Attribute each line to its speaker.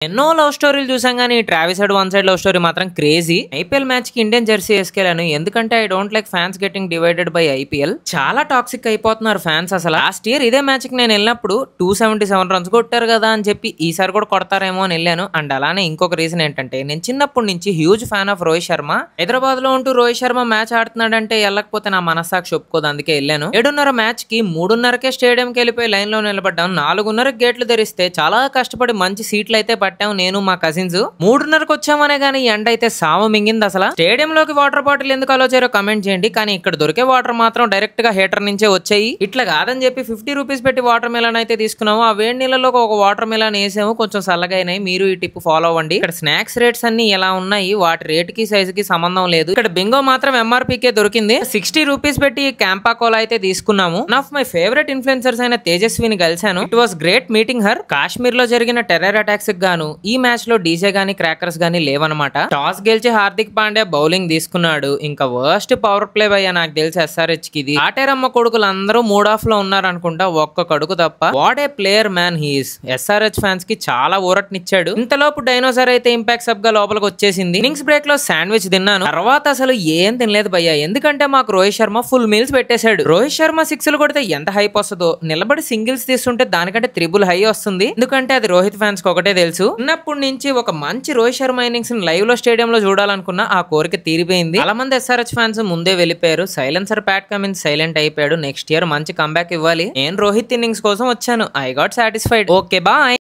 Speaker 1: ఎన్నో లవ్ స్టోరీలు చూసాం కానీ Travis head one side love story మాత్రం క్రేజీ. ఐపీఎల్ మ్యాచ్ కి ఇండియన్ జెర్సీ వేసుకెళ్ళాను ఎందుకంటే I don't like fans getting divided by IPL. చాలా టాక్సిక్ అయిపోతున్నారు ఫ్యాన్స్. అసలు లాస్ట్ ఇయర్ ఇదే మ్యాచ్ కి నేను వెళ్ళినప్పుడు 277 రన్స్ కొట్టారు కదా అని చెప్పి ఈసారి కూడా కొడతారేమో అని వెళ్ళాను. అండ్ అలానే ఇంకొక రీజన్ ఏంటంటే నేను చిన్నప్పటి నుంచి huge fan of Rohit Sharma. Hyderabad లో ఉంటూ రోహిత్ శర్మ మ్యాచ్ ఆడుతున్నాడంటే వెళ్ళకపోతే నా మనస్సాక్షి ఒప్పుకోదు. అందుకే వెళ్ళాను. 7:30 మ్యాచ్ కి 3:30కే స్టేడియం కి వెళ్ళిపోయి లైన్ లో నిలబడ్డాను. 4:30కి గేట్లు తెరిస్తే చాలా కష్టపడి మంచి సీట్లు అయితే పట్టాము. నేను మా కజిన్స్ 3:30కి వచ్చామనే గానీ ఎండ అయితే సావ మింగింది. అసలు స్టేడియం లోకి వాటర్ బాటిల్ ఎందుకు అలో చేరో కమెంట్ చేయండి. కానీ ఇక్కడ దొరికే వాటర్ మాత్రం డైరెక్ట్ గా హీటర్ నుంచే వచ్చాయి. ఇట్లా కాదని చెప్పి 50 రూపీస్ పెట్టి వాటర్ మిలన్ అయితే తీసుకున్నాము. ఆ వేడి నీళ్ళలో ఒక వాటర్ మిలన్ వేసాము. కొంచెం చల్లగా అయినాయి. మీరు ఈ టిప్ ఫాలో అవ్వండి. ఇక్కడ స్నాక్స్ రేట్స్ అన్ని ఎలా ఉన్నాయి, వాటి రేట్ కి సైజ్ కి సంబంధం లేదు. ఇక్కడ బింగో మాత్రం ఎంఆర్పీకే దొరికింది. 60 రూపీస్ పెట్టి క్యాంపా కోలా అయితే తీసుకున్నాము. One of my favourite influencers అయిన తేజస్విని కలిశాను. It was great meeting her. Kashmir లో జరిగిన టెర్రర్ అటాక్స్ గాను ఈ మ్యాచ్ లో డీజే గానీ క్రాకర్స్ గానీ లేవన్నమాట. టాస్ గెలిచి హార్దిక్ పాండ్యా బౌలింగ్ తీసుకున్నాడు. ఇంకా వర్స్ట్ పవర్ ప్లే అయ్యా నాకు తెలిసి ఎస్ఆర్హెచ్ కి. ఇది ఆటేరమ్మ కొడుకులు అందరూ మూడ్ ఆఫ్ లో ఉన్నారనుకుంటా, ఒక్క కడుకు తప్ప. What a player man he's. SRH fans కి చాలా ఊరటనిచ్చాడు. ఇంతలోపు డైనోసార్ అయితే ఇంపాక్ట్ సబ్ గా లోపలికి వచ్చేసింది. ఇన్నింగ్స్ బ్రేక్ లో శాండ్విచ్ తిన్నాను. తర్వాత అసలు ఏం తినలేదు భయ్యా, ఎందుకంటే మాకు రోహిత్ శర్మ ఫుల్ మీల్స్ పెట్టేశాడు. రోహిత్ శర్మ సిక్స్లు కొడితే ఎంత హైప్ వస్తుందో, నిలబడి సింగిల్స్ తీస్తుంటే దానికంటే త్రిబుల్ హై వస్తుంది. ఎందుకంటే అది రోహిత్ ఫ్యాన్స్ కి ఒకటే తెలుసు. చిన్నప్పటి నుంచి ఒక మంచి రోహిత్ శర్మ ఇన్నింగ్స్ లైవ్ లో స్టేడియం లో చూడాలనుకున్న ఆ కోరిక తీరిపోయింది. చాలా మంది ఎస్ఆర్హెచ్ ఫ్యాన్స్ ముందే వెళ్ళిపోయారు. సైలెన్సర్ ప్యాట్ కమిన్స్ సైలెంట్ అయిపోయాడు. నెక్స్ట్ ఇయర్ మంచి కంబ్యాక్ ఇవ్వాలి. నేను రోహిత్ ఇన్నింగ్స్ కోసం వచ్చాను. I got satisfied. Okay bye.